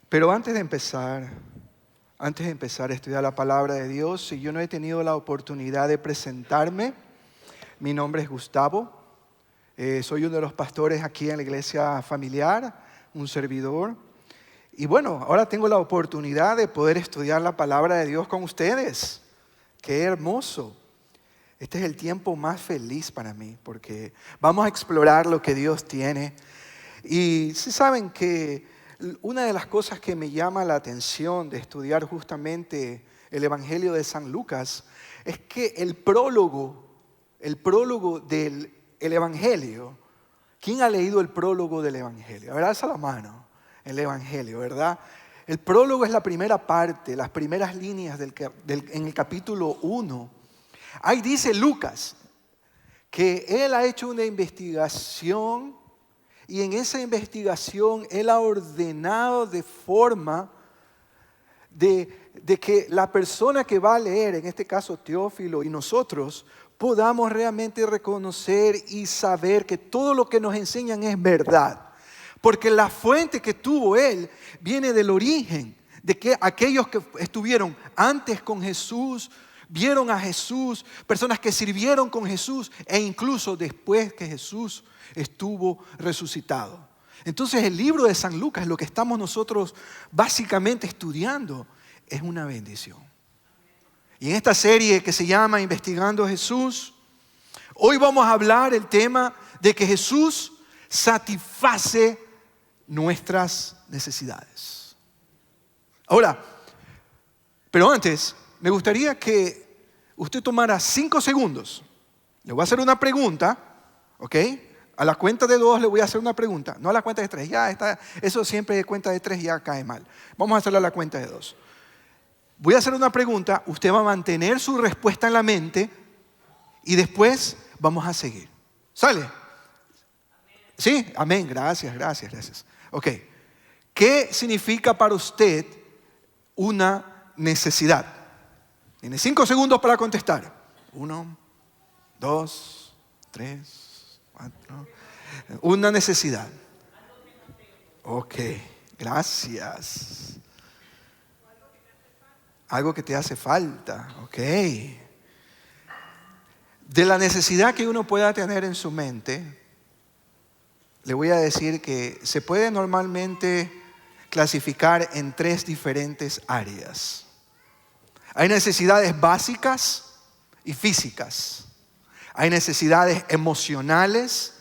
Pero antes de empezar a estudiar la palabra de Dios, si yo no he tenido la oportunidad de presentarme, mi nombre es Gustavo, soy uno de los pastores aquí en la iglesia familiar, un servidor. Y bueno, ahora tengo la oportunidad de poder estudiar la palabra de Dios con ustedes. ¡Qué hermoso! Este es el tiempo más feliz para mí porque vamos a explorar lo que Dios tiene. Y sí saben que una de las cosas que me llama la atención de estudiar justamente el Evangelio de San Lucas es que el prólogo del Evangelio, ¿quién ha leído el prólogo del Evangelio? A ver, alza la mano, el Evangelio, ¿verdad? El prólogo es la primera parte, las primeras líneas en el capítulo 1. Ahí dice Lucas que él ha hecho una investigación y en esa investigación él ha ordenado de forma de que la persona que va a leer, en este caso Teófilo y nosotros, podamos realmente reconocer y saber que todo lo que nos enseñan es verdad. Porque la fuente que tuvo él viene del origen, de que aquellos que estuvieron antes con Jesús, vieron a Jesús, personas que sirvieron con Jesús e incluso después que Jesús estuvo resucitado. Entonces el libro de San Lucas, lo que estamos nosotros básicamente estudiando, es una bendición. Y en esta serie que se llama Investigando a Jesús, hoy vamos a hablar el tema de que Jesús satisface nuestras necesidades. Ahora, pero antes, me gustaría que usted tomara 5 segundos. Le voy a hacer una pregunta, ¿ok? A la cuenta de 2 le voy a hacer una pregunta. No a la cuenta de 3. Ya está, eso siempre de cuenta de 3 ya cae mal. Vamos a hacerlo a la cuenta de 2. Voy a hacer una pregunta. Usted va a mantener su respuesta en la mente y después vamos a seguir. ¿Sale? ¿Sí? Amén. Gracias. Ok. ¿Qué significa para usted una necesidad? Tiene 5 segundos para contestar. 1, 2, 3, 4. Una necesidad. Ok, gracias. Algo que te hace falta. Ok. De la necesidad que uno pueda tener en su mente, le voy a decir que se puede normalmente clasificar en 3 diferentes áreas. Hay necesidades básicas y físicas. Hay necesidades emocionales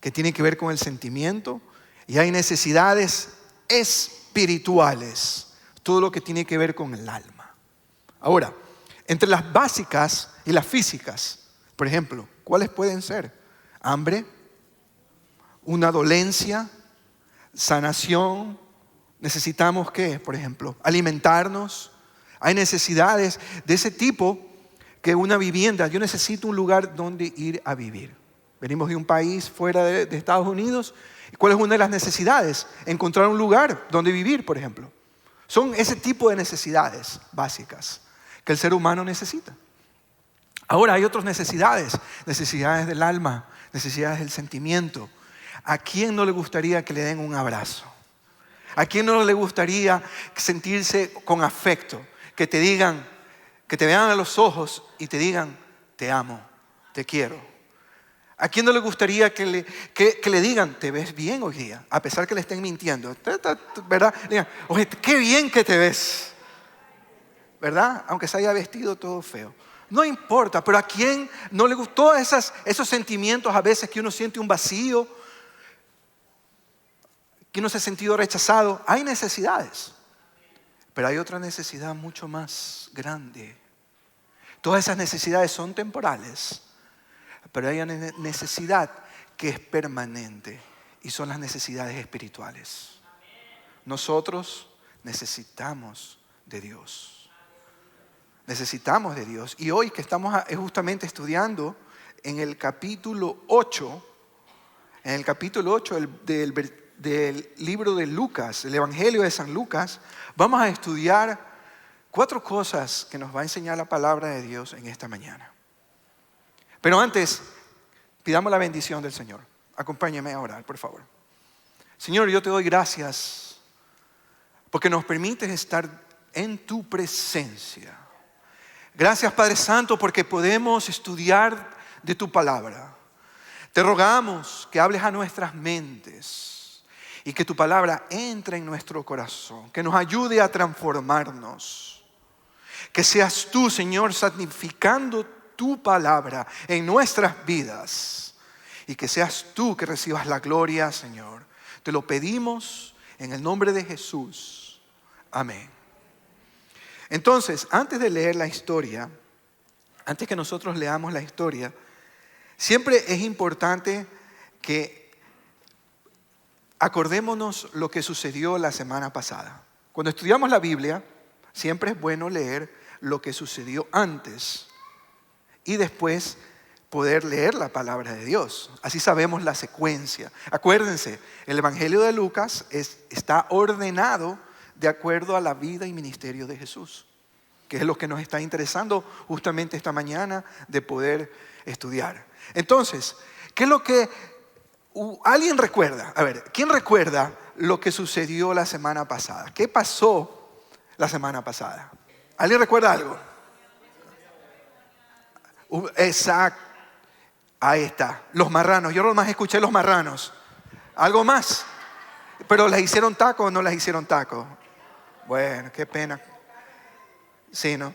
que tienen que ver con el sentimiento. Y hay necesidades espirituales, todo lo que tiene que ver con el alma. Ahora, entre las básicas y las físicas, por ejemplo, ¿cuáles pueden ser? Hambre, una dolencia, sanación. Necesitamos, ¿qué? Por ejemplo, alimentarnos. Hay necesidades de ese tipo que una vivienda. Yo necesito un lugar donde ir a vivir. Venimos de un país fuera de Estados Unidos. ¿Cuál es una de las necesidades? Encontrar un lugar donde vivir, por ejemplo. Son ese tipo de necesidades básicas que el ser humano necesita. Ahora hay otras necesidades. Necesidades del alma, necesidades del sentimiento. ¿A quién no le gustaría que le den un abrazo? ¿A quién no le gustaría sentirse con afecto? Que te digan, que te vean a los ojos y te digan, te amo, te quiero. ¿A quién no le gustaría que le digan, te ves bien hoy día? A pesar que le estén mintiendo, ¿verdad? Digan, oye, qué bien que te ves, ¿verdad? Aunque se haya vestido todo feo. No importa, pero ¿a quién no le gusta? Todos esos sentimientos a veces que uno siente un vacío, que uno se ha sentido rechazado. Hay necesidades, pero hay otra necesidad mucho más grande. Todas esas necesidades son temporales, pero hay una necesidad que es permanente y son las necesidades espirituales. Nosotros necesitamos de Dios. Necesitamos de Dios. Y hoy que estamos justamente estudiando en el capítulo 8, del libro de Lucas, el Evangelio de San Lucas, vamos a estudiar 4 cosas que nos va a enseñar la palabra de Dios en esta mañana. Pero antes, pidamos la bendición del Señor. Acompáñeme a orar, por favor. Señor, yo te doy gracias porque nos permites estar en tu presencia. Gracias, Padre Santo, porque podemos estudiar de tu palabra. Te rogamos que hables a nuestras mentes y que tu palabra entre en nuestro corazón, que nos ayude a transformarnos. Que seas tú, Señor, santificando tu palabra en nuestras vidas y que seas tú que recibas la gloria, Señor. Te lo pedimos en el nombre de Jesús. Amén. Entonces, antes de leer la historia, antes que nosotros leamos la historia, siempre es importante que acordémonos lo que sucedió la semana pasada. Cuando estudiamos la Biblia, siempre es bueno leer lo que sucedió antes y después poder leer la palabra de Dios. Así sabemos la secuencia. Acuérdense, el Evangelio de Lucas está ordenado de acuerdo a la vida y ministerio de Jesús, que es lo que nos está interesando justamente esta mañana de poder estudiar. Entonces, ¿qué es lo que alguien recuerda? A ver, ¿quién recuerda lo que sucedió la semana pasada? ¿Qué pasó la semana pasada? ¿Alguien recuerda algo? Exacto. Ahí está. Los marranos. Yo nomás escuché los marranos. ¿Algo más? ¿Pero las hicieron taco o no las hicieron taco? Bueno, qué pena. Sí, ¿no?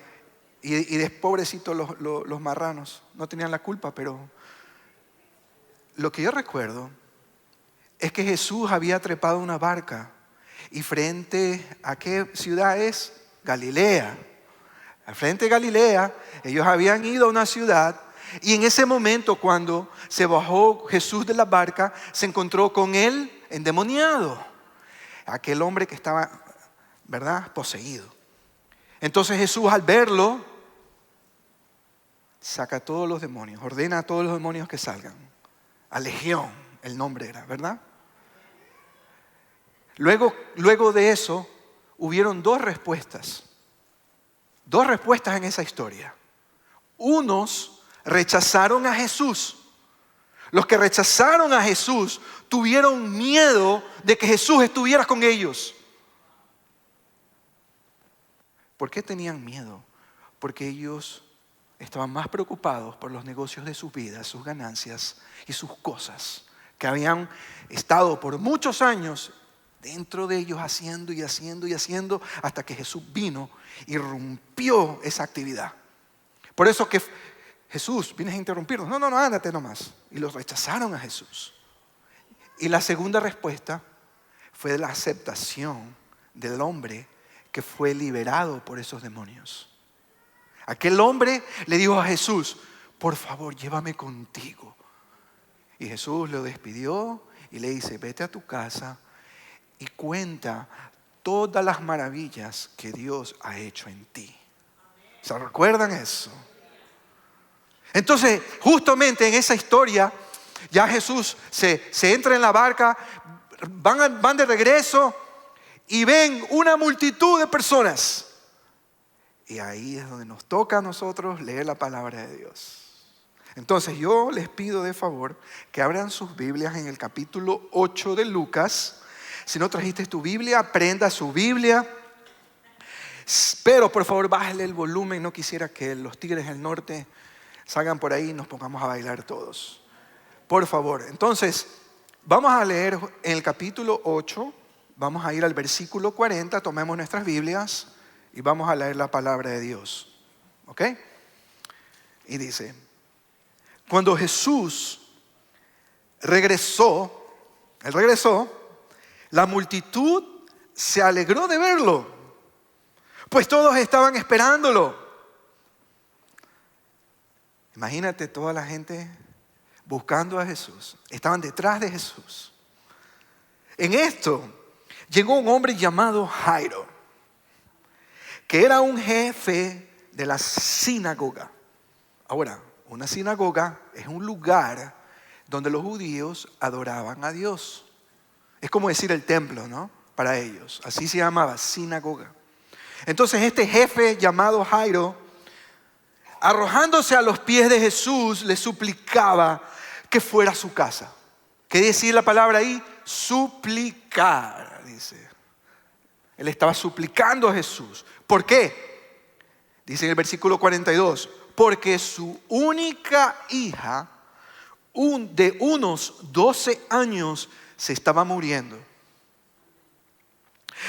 Y pobrecitos los marranos. No tenían la culpa, pero lo que yo recuerdo es que Jesús había trepado una barca. ¿Y frente a qué ciudad es? Galilea. Al frente de Galilea, ellos habían ido a una ciudad y en ese momento cuando se bajó Jesús de la barca, se encontró con él endemoniado. Aquel hombre que estaba, ¿verdad?, poseído. Entonces Jesús al verlo, saca a todos los demonios, ordena a todos los demonios que salgan. A Legión, el nombre era, ¿verdad? Luego de eso, hubieron dos respuestas en esa historia. Unos rechazaron a Jesús. Los que rechazaron a Jesús tuvieron miedo de que Jesús estuviera con ellos. ¿Por qué tenían miedo? Porque ellos estaban más preocupados por los negocios de sus vidas, sus ganancias y sus cosas, que habían estado por muchos años dentro de ellos haciendo y haciendo y haciendo hasta que Jesús vino y rompió esa actividad. Por eso que Jesús, ¿vienes a interrumpirnos? No, ándate nomás. Y los rechazaron a Jesús. Y la segunda respuesta fue la aceptación del hombre que fue liberado por esos demonios. Aquel hombre le dijo a Jesús, por favor, llévame contigo. Y Jesús lo despidió y le dice, vete a tu casa y cuenta todas las maravillas que Dios ha hecho en ti. ¿Se recuerdan eso? Entonces, justamente en esa historia, ya Jesús se entra en la barca, van de regreso y ven una multitud de personas. Y ahí es donde nos toca a nosotros leer la palabra de Dios. Entonces yo les pido de favor que abran sus Biblias en el capítulo 8 de Lucas. Si no trajiste tu Biblia, prenda su Biblia. Pero por favor bájale el volumen. No quisiera que los tigres del norte salgan por ahí y nos pongamos a bailar todos. Por favor. Entonces vamos a leer en el capítulo 8. Vamos a ir al versículo 40. Tomemos nuestras Biblias y vamos a leer la palabra de Dios. ¿Ok? Y dice, cuando Jesús regresó, la multitud se alegró de verlo, pues todos estaban esperándolo. Imagínate toda la gente buscando a Jesús, estaban detrás de Jesús. En esto llegó un hombre llamado Jairo, que era un jefe de la sinagoga. Ahora, una sinagoga es un lugar donde los judíos adoraban a Dios. Es como decir el templo, ¿no? Para ellos. Así se llamaba, sinagoga. Entonces este jefe llamado Jairo, arrojándose a los pies de Jesús, le suplicaba que fuera a su casa. ¿Qué decir la palabra ahí? Suplicar, dice. Él estaba suplicando a Jesús. ¿Por qué? Dice en el versículo 42, porque su única hija de unos 12 años se estaba muriendo.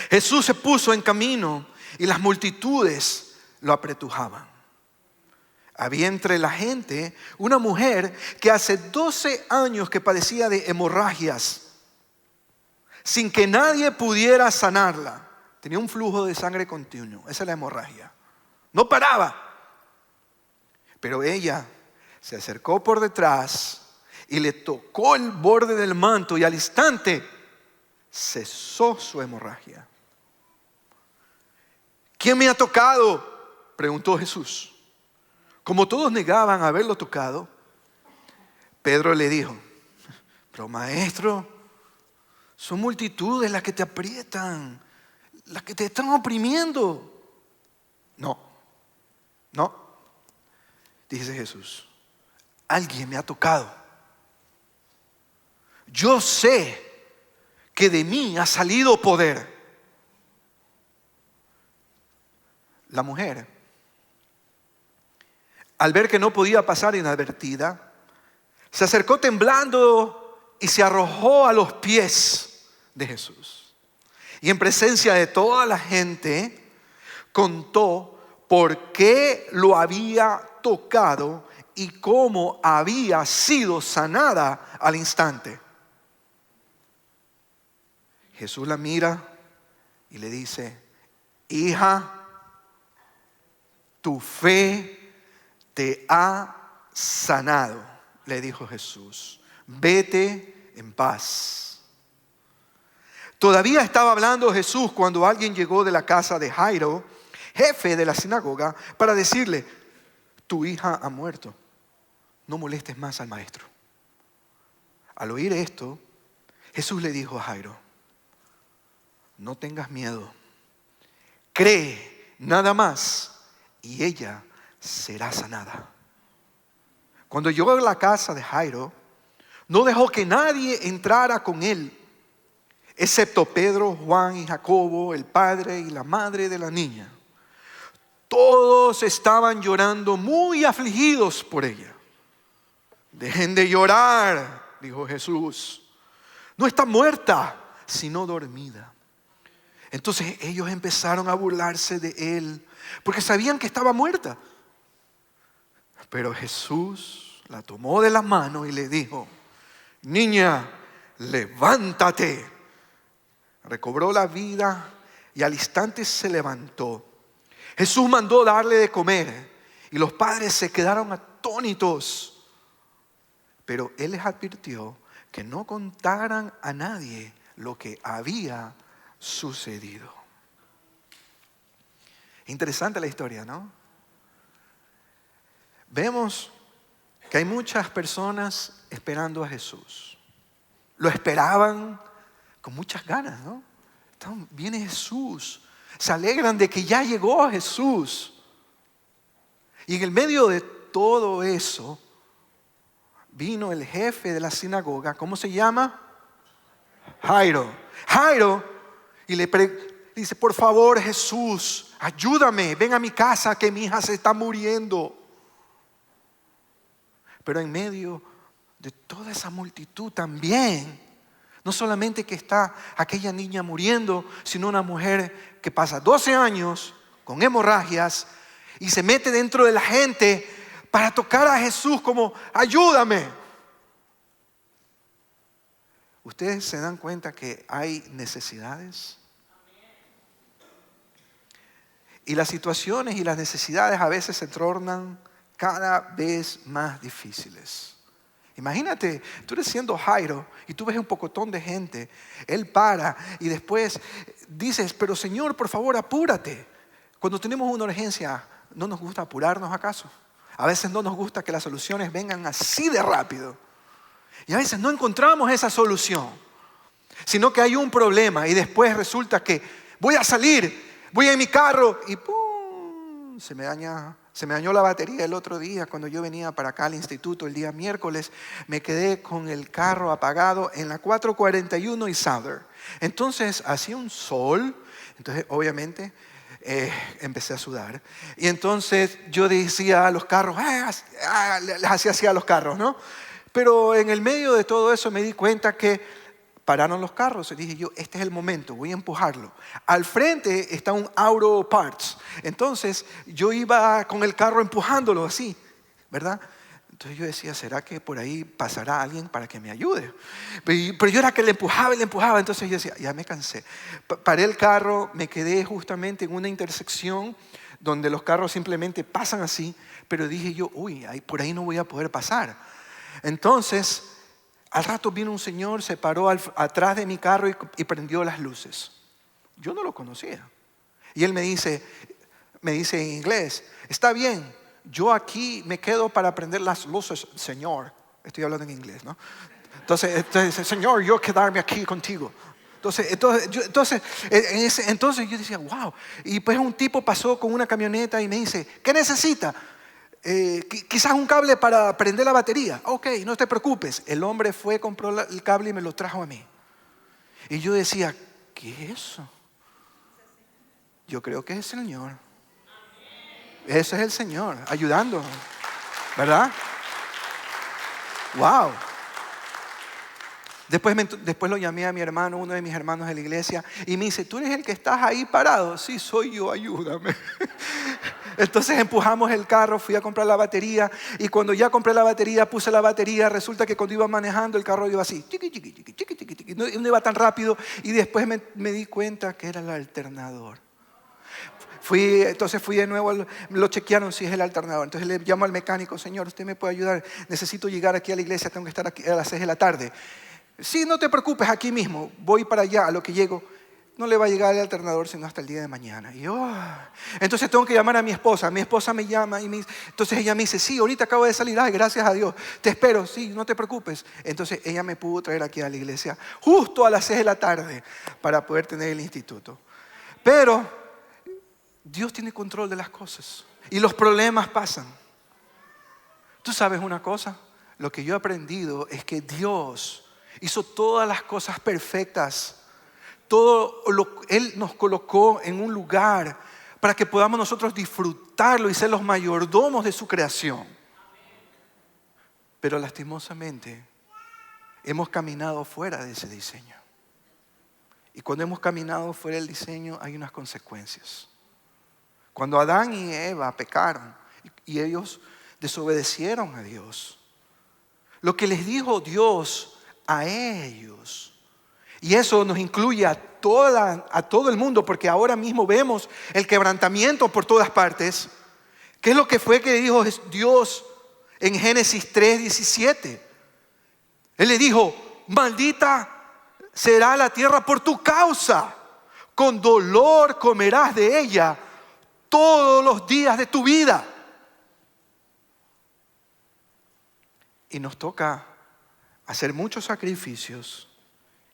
Jesús se puso en camino y las multitudes lo apretujaban. Había entre la gente una mujer que hace 12 años que padecía de hemorragias, sin que nadie pudiera sanarla. Tenía un flujo de sangre continuo, esa es la hemorragia. No paraba. Pero ella se acercó por detrás y le tocó el borde del manto y al instante cesó su hemorragia. ¿Quién me ha tocado?, preguntó Jesús. Como todos negaban haberlo tocado, Pedro le dijo, pero maestro, son multitudes las que te aprietan, las que te están oprimiendo. No, dice Jesús, alguien me ha tocado. Yo sé que de mí ha salido poder. La mujer, al ver que no podía pasar inadvertida, se acercó temblando y se arrojó a los pies de Jesús. Y en presencia de toda la gente, contó por qué lo había tocado y cómo había sido sanada al instante. Jesús la mira y le dice, hija, tu fe te ha sanado, le dijo Jesús. Vete en paz. Todavía estaba hablando Jesús cuando alguien llegó de la casa de Jairo, jefe de la sinagoga, para decirle, tu hija ha muerto, no molestes más al maestro. Al oír esto, Jesús le dijo a Jairo, no tengas miedo, cree nada más y ella será sanada. Cuando llegó a la casa de Jairo, no dejó que nadie entrara con él, excepto Pedro, Juan y Jacobo, el padre y la madre de la niña. Todos estaban llorando muy afligidos por ella. Dejen de llorar, dijo Jesús. No está muerta, sino dormida. Entonces ellos empezaron a burlarse de él, porque sabían que estaba muerta. Pero Jesús la tomó de la mano y le dijo, niña, levántate. Recobró la vida y al instante se levantó. Jesús mandó darle de comer y los padres se quedaron atónitos. Pero Él les advirtió que no contaran a nadie lo que había sucedido. Interesante la historia, ¿no? Vemos que hay muchas personas esperando a Jesús. Lo esperaban con muchas ganas, ¿no? Viene Jesús. Se alegran de que ya llegó Jesús. Y en el medio de todo eso, vino el jefe de la sinagoga. ¿Cómo se llama? Jairo. Y le dice, por favor, Jesús, ayúdame, ven a mi casa que mi hija se está muriendo. Pero en medio de toda esa multitud también, no solamente que está aquella niña muriendo, sino una mujer que pasa 12 años con hemorragias y se mete dentro de la gente para tocar a Jesús como, ayúdame. ¿Ustedes se dan cuenta que hay necesidades? Y las situaciones y las necesidades a veces se tornan cada vez más difíciles. Imagínate, tú eres siendo Jairo y tú ves un pocotón de gente. Él para y después dices, pero Señor, por favor, apúrate. Cuando tenemos una urgencia, ¿no nos gusta apurarnos acaso? A veces no nos gusta que las soluciones vengan así de rápido. Y a veces no encontramos esa solución, sino que hay un problema y después resulta que voy a salir, voy en mi carro y ¡pum! Se me daña Se me dañó la batería el otro día cuando yo venía para acá al instituto el día miércoles. Me quedé con el carro apagado en la 441 y Souther. Entonces hacía un sol. Entonces obviamente empecé a sudar. Y entonces yo decía a los carros, les hacía así a los carros, ¿no? Pero en el medio de todo eso me di cuenta que pararon los carros y dije yo, este es el momento, voy a empujarlo. Al frente está un Auto Parts. Entonces yo iba con el carro empujándolo así, ¿verdad? Entonces yo decía, ¿será que por ahí pasará alguien para que me ayude? Pero yo era que le empujaba y le empujaba. Entonces yo decía, ya me cansé. Paré el carro, me quedé justamente en una intersección donde los carros simplemente pasan así. Pero dije yo, uy, por ahí no voy a poder pasar. Entonces, al rato vino un señor, se paró atrás de mi carro y prendió las luces. Yo no lo conocía. Y él me dice en inglés, está bien, yo aquí me quedo para prender las luces, señor. Estoy hablando en inglés, ¿no? Entonces señor, yo quedarme aquí contigo. Entonces yo decía, wow. Y pues un tipo pasó con una camioneta y me dice, ¿qué necesita? Quizás un cable para prender la batería. Ok, no te preocupes. El hombre fue, compró el cable y me lo trajo a mí. Y yo decía, ¿qué es eso? Yo creo que es el Señor. Ese es el Señor, ayudando, ¿verdad? Wow. Después lo llamé a mi hermano, uno de mis hermanos de la iglesia, y me dice, ¿tú eres el que estás ahí parado? Sí, soy yo, ayúdame. Entonces empujamos el carro, fui a comprar la batería, y cuando ya compré la batería, puse la batería, resulta que cuando iba manejando el carro iba así, chiqui, chiqui, chiqui, chiqui, chiqui, chiqui, no iba tan rápido, y después me di cuenta que era el alternador. Entonces fui de nuevo, lo chequearon si es el alternador. Entonces le llamo al mecánico, señor, ¿usted me puede ayudar? Necesito llegar aquí a la iglesia, tengo que estar aquí a las 6 de la tarde. Sí, no te preocupes, aquí mismo, voy para allá, a lo que llego. No le va a llegar el alternador sino hasta el día de mañana. Y entonces tengo que llamar a mi esposa me llama y entonces ella me dice, sí, ahorita acabo de salir, ay, gracias a Dios, te espero, sí, no te preocupes. Entonces ella me pudo traer aquí a la iglesia justo a las 6 de la tarde para poder tener el instituto. Pero Dios tiene control de las cosas y los problemas pasan. ¿Tú sabes una cosa? Lo que yo he aprendido es que Dios hizo todas las cosas perfectas. Él nos colocó en un lugar para que podamos nosotros disfrutarlo y ser los mayordomos de su creación. Pero lastimosamente hemos caminado fuera de ese diseño. Y cuando hemos caminado fuera del diseño hay unas consecuencias. Cuando Adán y Eva pecaron y ellos desobedecieron a Dios, lo que les dijo Dios a ellos, y eso nos incluye a todo el mundo, porque ahora mismo vemos el quebrantamiento por todas partes. ¿Qué es lo que fue que dijo Dios en Génesis 3:17? Él le dijo, maldita será la tierra por tu causa, con dolor comerás de ella todos los días de tu vida. Y nos toca hacer muchos sacrificios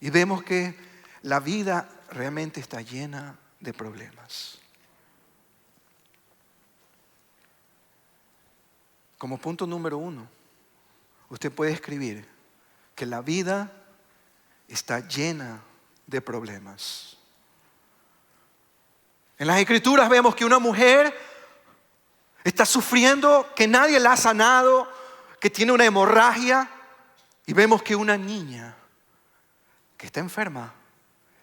y vemos que la vida realmente está llena de problemas. Como punto número 1, usted puede escribir que la vida está llena de problemas. En las Escrituras vemos que una mujer está sufriendo, que nadie la ha sanado, que tiene una hemorragia, y vemos que una niña que está enferma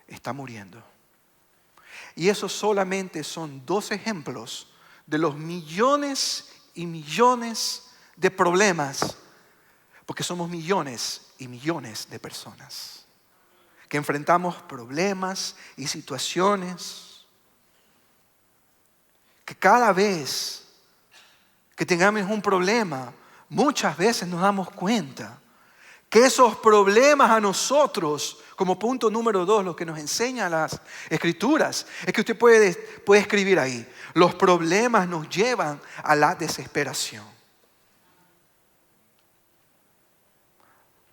está muriendo. Y esos solamente son 2 ejemplos de los millones y millones de problemas, porque somos millones y millones de personas que enfrentamos problemas y situaciones que cada vez que tengamos un problema, muchas veces nos damos cuenta que esos problemas a nosotros, como punto número 2, lo que nos enseñan las Escrituras, es que usted puede escribir ahí, los problemas nos llevan a la desesperación.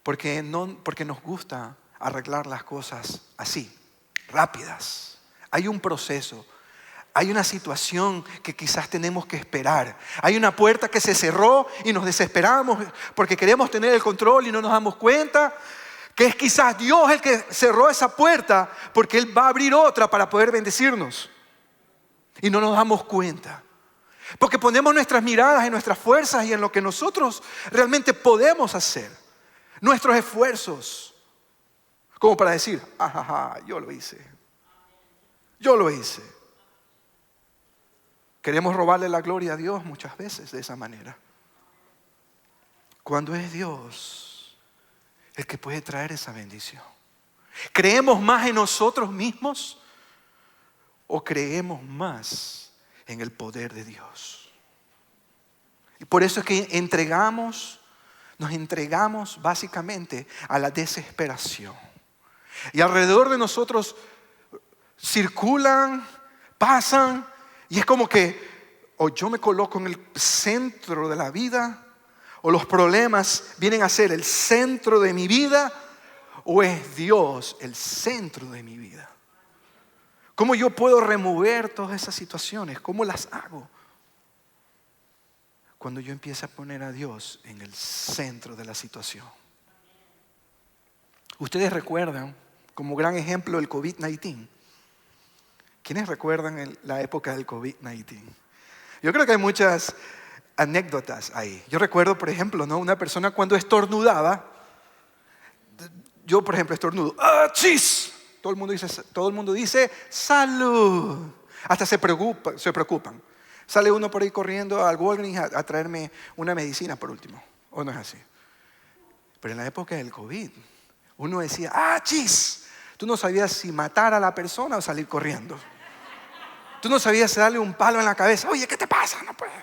Porque nos gusta arreglar las cosas así, rápidas. Hay un proceso, Hay una situación que quizás tenemos que esperar. Hay una puerta que se cerró y nos desesperamos porque queremos tener el control y no nos damos cuenta que es quizás Dios el que cerró esa puerta porque Él va a abrir otra para poder bendecirnos. Y no nos damos cuenta. Porque ponemos nuestras miradas en nuestras fuerzas y en lo que nosotros realmente podemos hacer. Nuestros esfuerzos. Como para decir, ajaja, yo lo hice. Yo lo hice. Queremos robarle la gloria a Dios muchas veces de esa manera. Cuando es Dios el que puede traer esa bendición. ¿Creemos más en nosotros mismos o creemos más en el poder de Dios? Y por eso es que nos entregamos básicamente a la desesperación. Y alrededor de nosotros circulan, pasan, y es como que o yo me coloco en el centro de la vida, o los problemas vienen a ser el centro de mi vida, o es Dios el centro de mi vida. ¿Cómo yo puedo remover todas esas situaciones? ¿Cómo las hago? Cuando yo empiezo a poner a Dios en el centro de la situación. Ustedes recuerdan, como gran ejemplo, el COVID-19. ¿Quiénes recuerdan la época del COVID-19? Yo creo que hay muchas anécdotas ahí. Yo recuerdo, por ejemplo, ¿no? Una persona cuando estornudaba. Yo, por ejemplo, estornudo. ¡Ah, chis! Todo el mundo dice salud. Hasta se preocupan. Sale uno por ahí corriendo al Walgreens a traerme una medicina por último. ¿O no es así? Pero en la época del COVID, uno decía, ¡ah, chis! Tú no sabías si matar a la persona o salir corriendo. Tú no sabías si darle un palo en la cabeza. Oye, ¿qué te pasa? No puedes.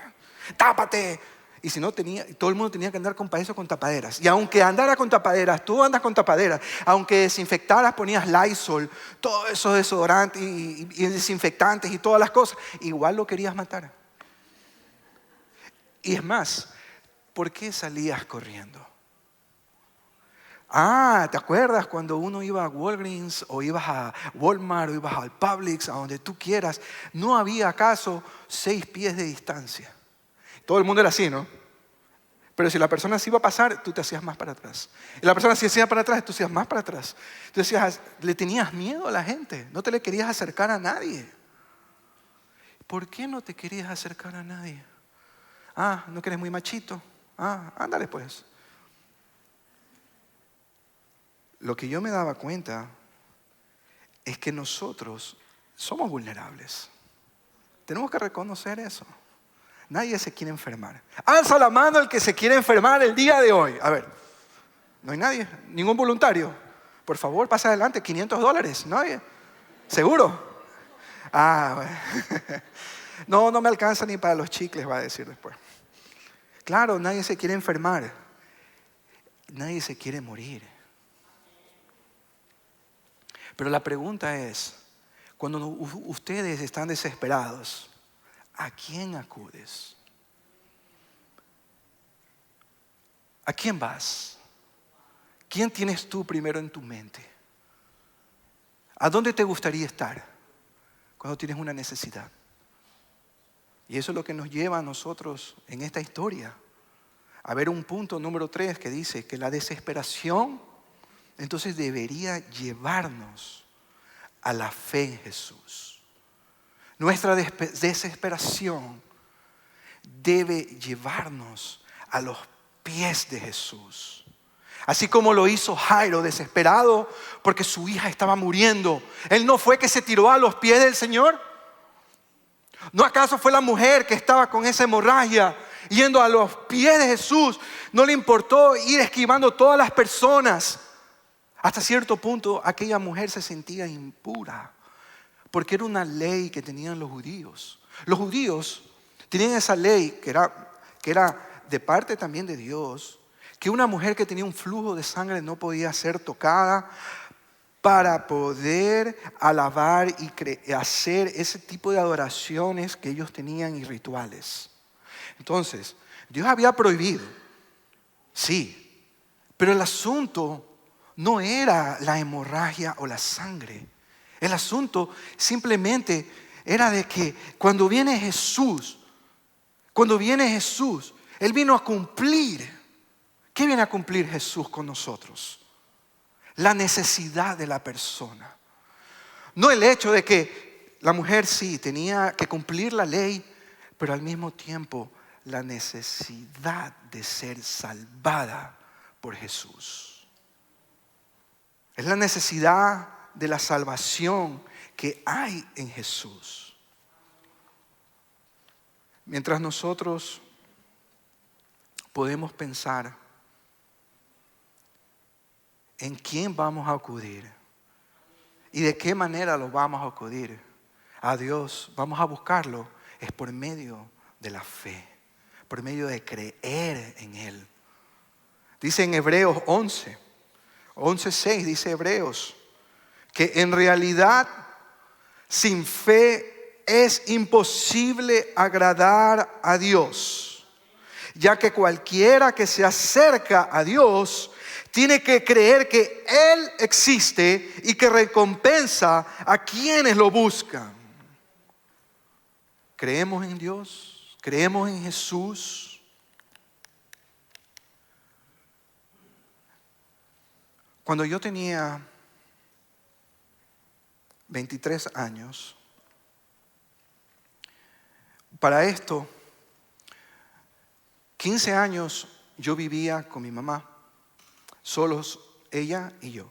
Tápate. Y si no, todo el mundo tenía que andar con eso con tapaderas. Y aunque andara con tapaderas, tú andas con tapaderas. Aunque desinfectaras, ponías Lysol, todos esos desodorantes y desinfectantes y todas las cosas. Igual lo querías matar. Y es más, ¿por qué salías corriendo? ¿te acuerdas cuando uno iba a Walgreens o ibas a Walmart o ibas al Publix, a donde tú quieras? ¿No había acaso 6 pies de distancia? Todo el mundo era así, ¿no? Pero si la persona se iba a pasar, tú te hacías más para atrás. Y la persona se hacía para atrás, tú hacías más para atrás. Tú decías, le tenías miedo a la gente, no te le querías acercar a nadie. ¿Por qué no te querías acercar a nadie? ¿No que eres muy machito? Ándale pues. Lo que yo me daba cuenta es que nosotros somos vulnerables. Tenemos que reconocer eso. Nadie se quiere enfermar. Alza la mano el que se quiere enfermar el día de hoy. A ver, no hay nadie, ningún voluntario. Por favor, pasa adelante, $500. ¿Nadie? ¿Seguro? Bueno. No me alcanza ni para los chicles, va a decir después. Claro, nadie se quiere enfermar. Nadie se quiere morir. Pero la pregunta es, cuando ustedes están desesperados, ¿a quién acudes? ¿A quién vas? ¿Quién tienes tú primero en tu mente? ¿A dónde te gustaría estar cuando tienes una necesidad? Y eso es lo que nos lleva a nosotros en esta historia a ver un punto número 3 que dice que la desesperación entonces debería llevarnos a la fe en Jesús. Nuestra desesperación debe llevarnos a los pies de Jesús. Así como lo hizo Jairo, desesperado porque su hija estaba muriendo. Él no fue que se tiró a los pies del Señor. ¿No acaso fue la mujer que estaba con esa hemorragia yendo a los pies de Jesús? No le importó ir esquivando todas las personas. Hasta cierto punto aquella mujer se sentía impura porque era una ley que tenían los judíos. Los judíos tenían esa ley que era de parte también de Dios, que una mujer que tenía un flujo de sangre no podía ser tocada para poder alabar y hacer ese tipo de adoraciones que ellos tenían y rituales. Entonces, Dios había prohibido, sí, pero el asunto no era la hemorragia o la sangre. El asunto simplemente era de que cuando viene Jesús, Él vino a cumplir. ¿Qué viene a cumplir Jesús con nosotros? La necesidad de la persona. No el hecho de que la mujer sí tenía que cumplir la ley, pero al mismo tiempo la necesidad de ser salvada por Jesús. Es la necesidad de la salvación que hay en Jesús. Mientras nosotros podemos pensar en quién vamos a acudir y de qué manera lo vamos a acudir a Dios, vamos a buscarlo, es por medio de la fe, por medio de creer en Él. Dice en Hebreos 11:6 dice Hebreos, que en realidad sin fe es imposible agradar a Dios, ya que cualquiera que se acerca a Dios tiene que creer que Él existe y que recompensa a quienes lo buscan. ¿Creemos en Dios? ¿Creemos en Jesús? Cuando yo tenía 23 años, para esto, 15 años yo vivía con mi mamá, solos ella y yo.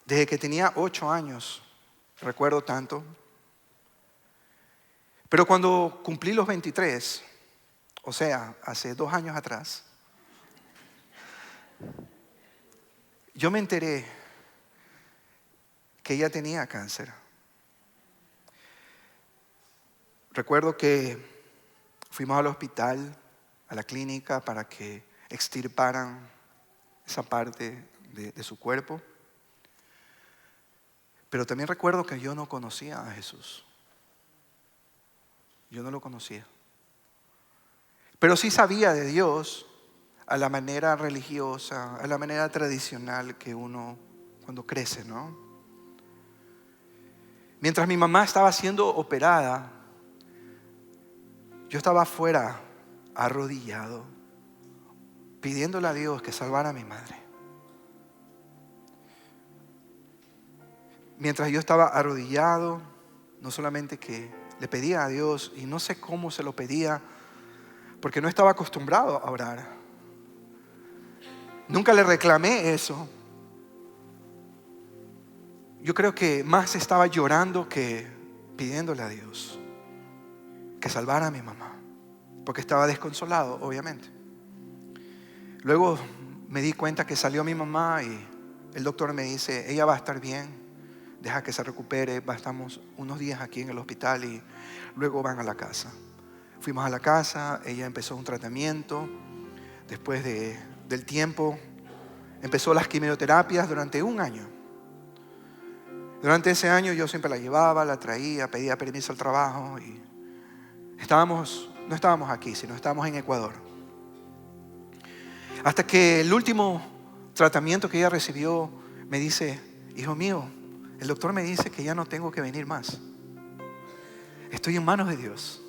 Desde que tenía 8 años, recuerdo tanto. Pero cuando cumplí los 23, o sea, hace 2 años atrás, yo me enteré que ella tenía cáncer. Recuerdo que fuimos al hospital, a la clínica, para que extirparan esa parte de su cuerpo. Pero también recuerdo que yo no conocía a Jesús. Yo no lo conocía. Pero sí sabía de Dios a la manera religiosa, a la manera tradicional que uno cuando crece, ¿no? Mientras mi mamá estaba siendo operada, yo estaba afuera, arrodillado, pidiéndole a Dios que salvara a mi madre. Mientras yo estaba arrodillado, no solamente que le pedía a Dios, y no sé cómo se lo pedía, porque no estaba acostumbrado a orar. Nunca le reclamé eso. Yo creo que más estaba llorando que pidiéndole a Dios que salvara a mi mamá, porque estaba desconsolado, obviamente. Luego me di cuenta que salió mi mamá y el doctor me dice, ella va a estar bien, deja que se recupere, estamos unos días aquí en el hospital y luego van a la casa. Fuimos a la casa, ella empezó un tratamiento. Después del tiempo empezó las quimioterapias durante 1 año. Durante ese año yo siempre la llevaba, la traía, pedía permiso al trabajo y no estábamos aquí, sino estábamos en Ecuador. Hasta que el último tratamiento que ella recibió me dice, hijo mío, el doctor me dice que ya no tengo que venir más. Estoy en manos de Dios.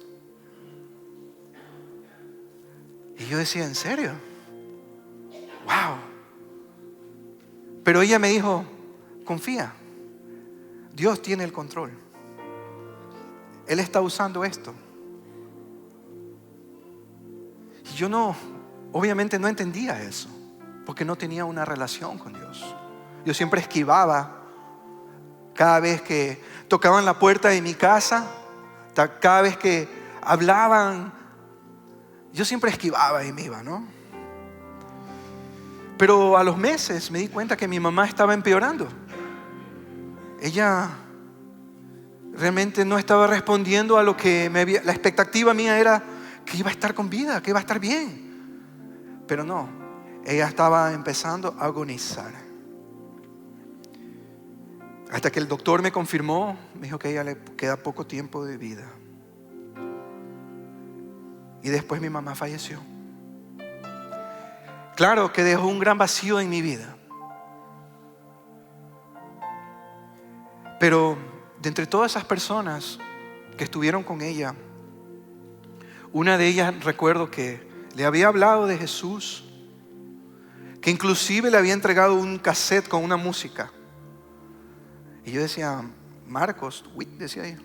Y yo decía, ¿en serio? ¡Wow! Pero ella me dijo, confía. Dios tiene el control. Él está usando esto. Y yo obviamente no entendía eso, porque no tenía una relación con Dios. Yo siempre esquivaba. Cada vez que tocaban la puerta de mi casa, cada vez que hablaban, yo siempre esquivaba y me iba, ¿no? Pero a los meses me di cuenta que mi mamá estaba empeorando. Ella realmente no estaba respondiendo a lo que la expectativa mía era que iba a estar con vida, que iba a estar bien. Pero no, ella estaba empezando a agonizar. Hasta que el doctor me confirmó, me dijo que a ella le queda poco tiempo de vida. Y después mi mamá falleció. Claro que dejó un gran vacío en mi vida. Pero de entre todas esas personas que estuvieron con ella, una de ellas recuerdo que le había hablado de Jesús, que inclusive le había entregado un cassette con una música. Y yo decía, Marcos, decía ella.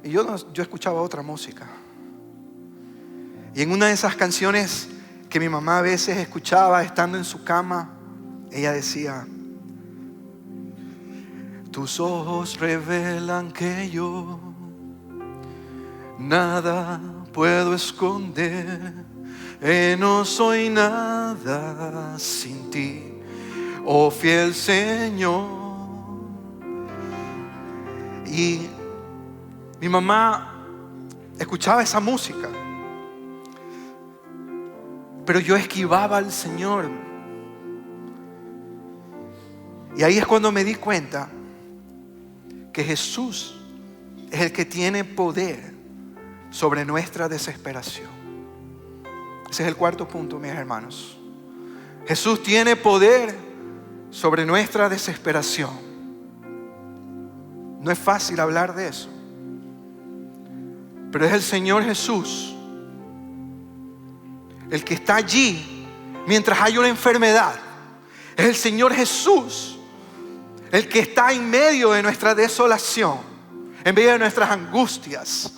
Y yo escuchaba otra música. Y en una de esas canciones que mi mamá a veces escuchaba estando en su cama, ella decía: tus ojos revelan que yo nada puedo esconder, no soy nada sin ti, oh fiel Señor. Y mi mamá escuchaba esa música, pero yo esquivaba al Señor. Y ahí es cuando me di cuenta que Jesús es el que tiene poder sobre nuestra desesperación. Ese es el cuarto punto, mis hermanos. Jesús tiene poder sobre nuestra desesperación. No es fácil hablar de eso, pero es el Señor Jesús el que está allí mientras hay una enfermedad. Es el Señor Jesús el que está en medio de nuestra desolación, en medio de nuestras angustias,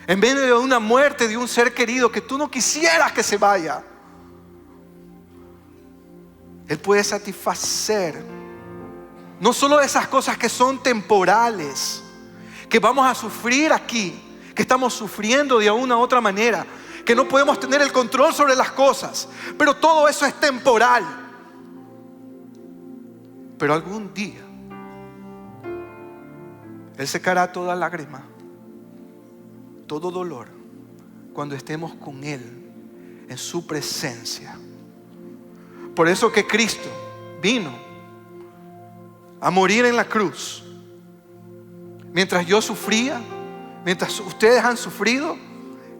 en medio de una muerte de un ser querido que tú no quisieras que se vaya. Él puede satisfacer no solo esas cosas que son temporales, que vamos a sufrir aquí, que estamos sufriendo de una u otra manera, que no podemos tener el control sobre las cosas, pero todo eso es temporal. Pero algún día Él secará toda lágrima, todo dolor, cuando estemos con Él en su presencia. Por eso que Cristo vino a morir en la cruz. Mientras yo sufría, mientras ustedes han sufrido,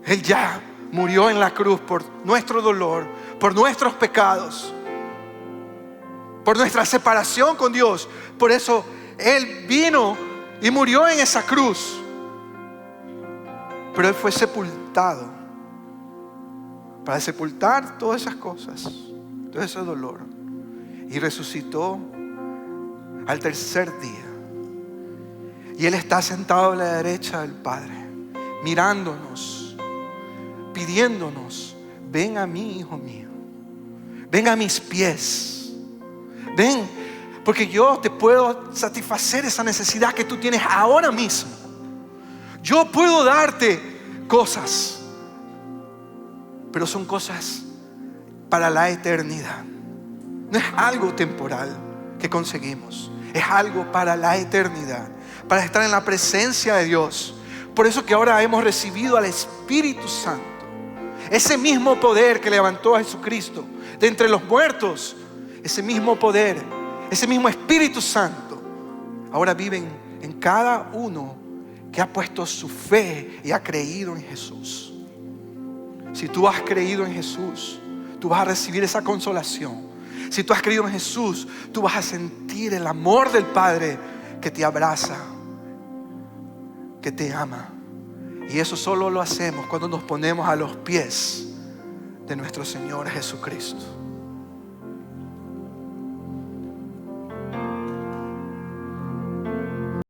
Él ya murió en la cruz por nuestro dolor, por nuestros pecados, por nuestra separación con Dios. Por eso Él vino y murió en esa cruz. Pero Él fue sepultado para sepultar todas esas cosas, todo ese dolor, y resucitó al tercer día. Y Él está sentado a la derecha del Padre, mirándonos, pidiéndonos: ven a mí, hijo mío, ven a mis pies, ven, porque yo te puedo satisfacer esa necesidad que tú tienes ahora mismo. Yo puedo darte cosas, pero son cosas para la eternidad. No es algo temporal que conseguimos, es algo para la eternidad, para estar en la presencia de Dios. Por eso que ahora hemos recibido al Espíritu Santo, ese mismo poder que levantó a Jesucristo de entre los muertos. Ese mismo poder, ese mismo Espíritu Santo ahora vive en cada uno que ha puesto su fe y ha creído en Jesús. Si tú has creído en Jesús, tú vas a recibir esa consolación. Si tú has creído en Jesús, tú vas a sentir el amor del Padre que te abraza, que te ama. Y eso solo lo hacemos cuando nos ponemos a los pies de nuestro Señor Jesucristo.